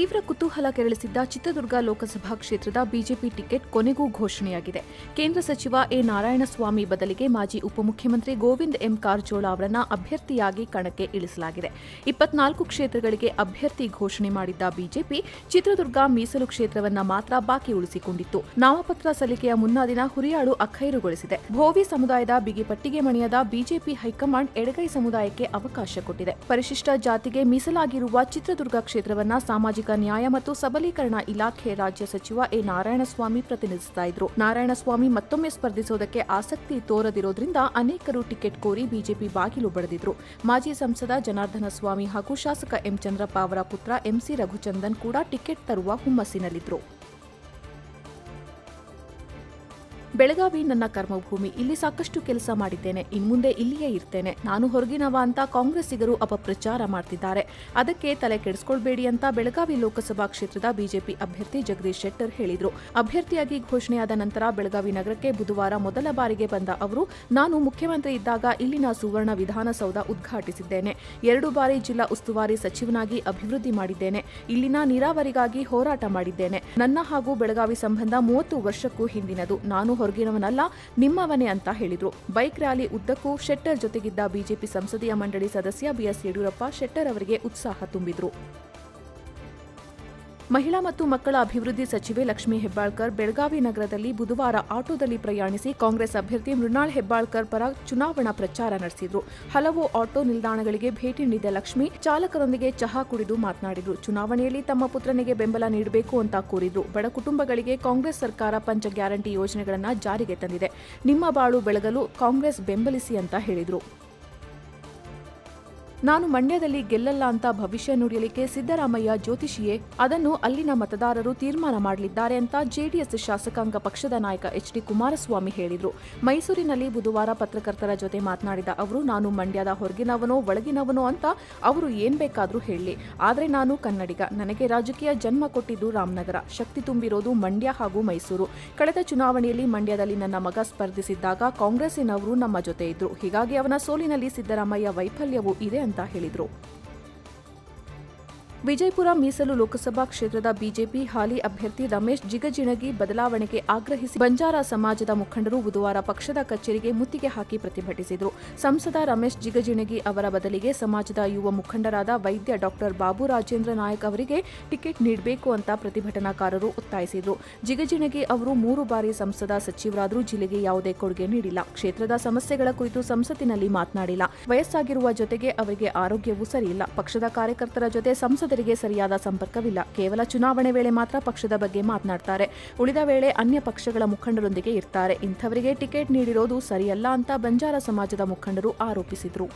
ತೀವ್ರ ಕುತೂಹಲ ಕೆರಳಿಸಿದ್ದ ಚಿತ್ರದುರ್ಗ ಲೋಕಸಭಾ ಕ್ಷೇತ್ರದ ಬಿಜೆಪಿ ಟಿಕೆಟ್ ಕೊನೆಗೂ ಘೋಷಣೆಯಾಗಿದೆ. ಕೇಂದ್ರ ಸಚಿವ ಎ. ನಾರಾಯಣಸ್ವಾಮಿ ಬದಲಿಗೆ ಮಾಜಿ ಉಪಮುಖ್ಯಮಂತ್ರಿ ಗೋವಿಂದ ಎಂ ಕಾರಜೋಳ ಅವರನ್ನು ಅಭ್ಯರ್ಥಿಯಾಗಿ ಕಣಕ್ಕೆ ಇಳಿಸಲಾಗಿದೆ. 24 ಕ್ಷೇತ್ರಗಳಿಗೆ ಅಭ್ಯರ್ಥಿ ಘೋಷಣೆ ಮಾಡಿದ್ದ ಬಿಜೆಪಿ ಚಿತ್ರದುರ್ಗ ಮೀಸಲು ಕ್ಷೇತ್ರವನ್ನು ಮಾತ್ರ ಬಾಕಿ ಉಳಿಸಿಕೊಂಡಿತ್ತು. ನಾಮಪತ್ರ ಸಲ್ಲಿಕೆಯ ಮುನ್ನಾ ದಿನ ಹುರಿಯಾಳು ಅಖೈರುಗೊಳಿಸಿದೆ. ಭೋವಿ ಸಮುದಾಯದ ಬಿಗಿಪಟ್ಟಿಗೆ ಮಣಿಯದ ಬಿಜೆಪಿ ಹೈಕಮಾಂಡ್ ಎಡಗೈ ಸಮುದಾಯಕ್ಕೆ ಅವಕಾಶ ಕೊಟ್ಟಿದೆ. ಪರಿಶಿಷ್ಟ ಜಾತಿಗೆ ಮೀಸಲಾಗಿರುವ ಚಿತ್ರದುರ್ಗ ಕ್ಷೇತ್ರವನ್ನು ಸಾಮಾಜಿಕ ನ್ಯಾಯ ಮತ್ತು ಸಬಲೀಕರಣ ಇಲಾಖೆ ರಾಜ್ಯ ಸಚಿವ ಎ. ನಾರಾಯಣಸ್ವಾಮಿ ಪ್ರತಿನಿಧಿಸುತ್ತಾ ಇದ್ರು. ನಾರಾಯಣಸ್ವಾಮಿ ಮತ್ತೊಮ್ಮೆ ಸ್ಪರ್ಧಿಸುವುದಕ್ಕೆ ಆಸಕ್ತಿ ತೋರದಿರೋದ್ರಿಂದ ಅನೇಕರು ಟಿಕೆಟ್ ಕೋರಿ ಬಿಜೆಪಿ ಬಾಗಿಲು ಬಡಿದಿದ್ರು. ಮಾಜಿ ಸಂಸದ ಜನಾರ್ದನ ಸ್ವಾಮಿ ಹಾಗೂ ಶಾಸಕ ಎಂ. ಚಂದ್ರಪ್ಪ ಅವರ ಪುತ್ರ ಎಂಸಿ ರಘುಚಂದನ್ ಕೂಡ ಟಿಕೆಟ್ ತರುವ ಹುಮ್ಮಸ್ಸಿನಲ್ಲಿದ್ರು. ಬೆಳಗಾವಿ ನನ್ನ ಕರ್ಮಭೂಮಿ. ಇಲ್ಲಿ ಸಾಕಷ್ಟು ಕೆಲಸ ಮಾಡಿದ್ದೇನೆ. ಇನ್ಮುಂದೆ ಇಲ್ಲಿಯೇ ಇರ್ತೇನೆ. ನಾನು ಹೊರಗಿನವ ಅಂತ ಕಾಂಗ್ರೆಸ್ಸಿಗರು ಅಪಪ್ರಚಾರ ಮಾಡ್ತಿದ್ದಾರೆ. ಅದಕ್ಕೆ ತಲೆ ಕೆಡಿಸಿಕೊಳ್ಬೇಡಿ ಅಂತ ಬೆಳಗಾವಿ ಲೋಕಸಭಾ ಕ್ಷೇತ್ರದ ಬಿಜೆಪಿ ಅಭ್ಯರ್ಥಿ ಜಗದೀಶ್ ಶೆಟ್ಟರ್ ಹೇಳಿದರು. ಅಭ್ಯರ್ಥಿಯಾಗಿ ಘೋಷಣೆಯಾದ ನಂತರ ಬೆಳಗಾವಿ ನಗರಕ್ಕೆ ಬುಧವಾರ ಮೊದಲ ಬಾರಿಗೆ ಬಂದ ಅವರು, ನಾನು ಮುಖ್ಯಮಂತ್ರಿ ಇದ್ದಾಗ ಇಲ್ಲಿನ ಸುವರ್ಣ ವಿಧಾನಸೌಧ ಉದ್ಘಾಟಿಸಿದ್ದೇನೆ. 2 ಬಾರಿ ಜಿಲ್ಲಾ ಉಸ್ತುವಾರಿ ಸಚಿವನಾಗಿ ಅಭಿವೃದ್ಧಿ ಮಾಡಿದ್ದೇನೆ. ಇಲ್ಲಿನ ನೀರಾವರಿಗಾಗಿ ಹೋರಾಟ ಮಾಡಿದ್ದೇನೆ. ನನ್ನ ಹಾಗೂ ಬೆಳಗಾವಿ ಸಂಬಂಧ 30 ವರ್ಷಕ್ಕೂ ಹಿಂದಿನದು. ನಾನು ಹೊರಗಿನವನಲ್ಲ, ನಿಮ್ಮವನೇ ಅಂತ ಹೇಳಿದ್ರು. ಬೈಕ್ ರ್ಯಾಲಿ ಉದ್ದಕ್ಕೂ ಶೆಟ್ಟರ್ ಜೊತೆಗಿದ್ದ ಬಿಜೆಪಿ ಸಂಸದೀಯ ಮಂಡಳಿ ಸದಸ್ಯ ಬಿಎಸ್ ಯಡಿಯೂರಪ್ಪ ಶೆಟ್ಟರ್ ಅವರಿಗೆ ಉತ್ಸಾಹ ತುಂಬಿದ್ರು. ಮಹಿಳಾ ಮತ್ತು ಮಕ್ಕಳ ಅಭಿವೃದ್ಧಿ ಸಚಿವೆ ಲಕ್ಷ್ಮೀ ಹೆಬ್ಬಾಳ್ಕರ್ ಬೆಳಗಾವಿ ನಗರದಲ್ಲಿ ಬುಧವಾರ ಆಟೋದಲ್ಲಿ ಪ್ರಯಾಣಿಸಿ ಕಾಂಗ್ರೆಸ್ ಅಭ್ಯರ್ಥಿ ಮೃಣಾಲ್ ಹೆಬ್ಬಾಳ್ಕರ್ ಪರ ಚುನಾವಣಾ ಪ್ರಚಾರ ನಡೆಸಿದ್ರು. ಹಲವು ಆಟೋ ನಿಲ್ದಾಣಗಳಿಗೆ ಭೇಟಿ ನೀಡಿದ ಲಕ್ಷ್ಮೀ ಚಾಲಕರೊಂದಿಗೆ ಚಹಾ ಕುಡಿದು ಮಾತನಾಡಿದ್ರು. ಚುನಾವಣೆಯಲ್ಲಿ ತಮ್ಮ ಪುತ್ರನಿಗೆ ಬೆಂಬಲ ನೀಡಬೇಕು ಅಂತ ಕೋರಿದ್ರು. ಬಡ ಕುಟುಂಬಗಳಿಗೆ ಕಾಂಗ್ರೆಸ್ ಸರ್ಕಾರ ಪಂಚ ಗ್ಯಾರಂಟಿ ಯೋಜನೆಗಳನ್ನು ಜಾರಿಗೆ ತಂದಿದೆ. ನಿಮ್ಮ ಬಾಳು ಬೆಳಗಲು ಕಾಂಗ್ರೆಸ್ ಬೆಂಬಲಿಸಿ ಅಂತ ಹೇಳಿದ್ರು. ನಾನು ಮಂಡ್ಯದಲ್ಲಿ ಗೆಲ್ಲಲ್ಲ ಅಂತ ಭವಿಷ್ಯ ನುಡಿಯಲಿಕ್ಕೆ ಸಿದ್ದರಾಮಯ್ಯ ಜ್ಯೋತಿಷಿಯೇ, ಅದನ್ನು ಅಲ್ಲಿನ ಮತದಾರರು ತೀರ್ಮಾನ ಮಾಡಲಿದ್ದಾರೆ ಅಂತ ಜೆಡಿಎಸ್ ಶಾಸಕಾಂಗ ಪಕ್ಷದ ನಾಯಕ ಎಚ್.ಡಿ. ಕುಮಾರಸ್ವಾಮಿ ಹೇಳಿದರು. ಮೈಸೂರಿನಲ್ಲಿ ಬುಧವಾರ ಪತ್ರಕರ್ತರ ಜೊತೆ ಮಾತನಾಡಿದ ಅವರು, ನಾನು ಮಂಡ್ಯದ ಹೊರಗಿನವನೋ ಒಳಗಿನವನೋ ಅಂತ ಅವರು ಏನ್ ಬೇಕಾದ್ರೂ ಹೇಳಲಿ, ಆದರೆ ನಾನು ಕನ್ನಡಿಗ. ನನಗೆ ರಾಜಕೀಯ ಜನ್ಮ ಕೊಟ್ಟಿದ್ದು ರಾಮನಗರ. ಶಕ್ತಿ ತುಂಬಿರೋದು ಮಂಡ್ಯ ಹಾಗೂ ಮೈಸೂರು. ಕಳೆದ ಚುನಾವಣೆಯಲ್ಲಿ ಮಂಡ್ಯದಲ್ಲಿ ನನ್ನ ಮಗ ಸ್ಪರ್ಧಿಸಿದ್ದಾಗ ಕಾಂಗ್ರೆಸ್ಸಿನವರು ನಮ್ಮ ಜೊತೆ ಇದ್ರು. ಹೀಗಾಗಿ ಅವನ ಸೋಲಿನಲ್ಲಿ ಸಿದ್ದರಾಮಯ್ಯ ವೈಫಲ್ಯವೂ ಇದೆ ಅಂತ ಹೇಳಿದರು. ವಿಜಯಪುರ ಮೀಸಲು ಲೋಕಸಭಾ ಕ್ಷೇತ್ರದ ಬಿಜೆಪಿ ಹಾಲಿ ಅಭ್ಯರ್ಥಿ ರಮೇಶ್ ಜಿಗಜಿಣಗಿ ಬದಲಾವಣೆಗೆ ಆಗ್ರಹಿಸಿ ಬಂಜಾರ ಸಮಾಜದ ಮುಖಂಡರು ಬುಧವಾರ ಪಕ್ಷದ ಕಚೇರಿಗೆ ಮುತ್ತಿಗೆ ಹಾಕಿ ಪ್ರತಿಭಟಿಸಿದರು. ಸಂಸದ ರಮೇಶ್ ಜಿಗಜಿಣಗಿ ಅವರ ಬದಲಿಗೆ ಸಮಾಜದ ಯುವ ಮುಖಂಡರಾದ ವೈದ್ಯ ಡಾ. ಬಾಬು ರಾಜೇಂದ್ರ ನಾಯಕ್ ಅವರಿಗೆ ಟಿಕೆಟ್ ನೀಡಬೇಕು ಅಂತ ಪ್ರತಿಭಟನಾಕಾರರು ಒತ್ತಾಯಿಸಿದರು. ಜಿಗಜಿಣಗಿ ಅವರು 3 ಬಾರಿ ಸಂಸದ ಸಚಿವರಾದರೂ ಜಿಲ್ಲೆಗೆ ಯಾವುದೇ ಕೊಡುಗೆ ನೀಡಿಲ್ಲ. ಕ್ಷೇತ್ರದ ಸಮಸ್ಯೆಗಳ ಕುರಿತು ಸಂಸತ್ತಿನಲ್ಲಿ ಮಾತನಾಡಿಲ್ಲ. ವಯಸ್ಸಾಗಿರುವ ಜೊತೆಗೆ ಅವರಿಗೆ ಆರೋಗ್ಯವೂ ಸರಿಯಿಲ್ಲ. ಪಕ್ಷದ ಕಾರ್ಯಕರ್ತರ ಜೊತೆ ಸಂಸದ ಸರಿಯಾದ ಸಂಪರ್ಕವಿಲ್ಲ. ಕೇವಲ ಚುನಾವಣೆ ವೇಳೆ ಮಾತ್ರ ಪಕ್ಷದ ಬಗ್ಗೆ ಮಾತನಾಡ್ತಾರೆ. ಉಳಿದ ವೇಳೆ ಅನ್ಯ ಪಕ್ಷಗಳ ಮುಖಂಡರೊಂದಿಗೆ ಇರ್ತಾರೆ. ಇಂಥವರಿಗೆ ಟಿಕೆಟ್ ನೀಡಿರೋದು ಸರಿಯಲ್ಲ ಅಂತ ಬಂಜಾರ ಸಮಾಜದ ಮುಖಂಡರು ಆರೋಪಿಸಿದರು.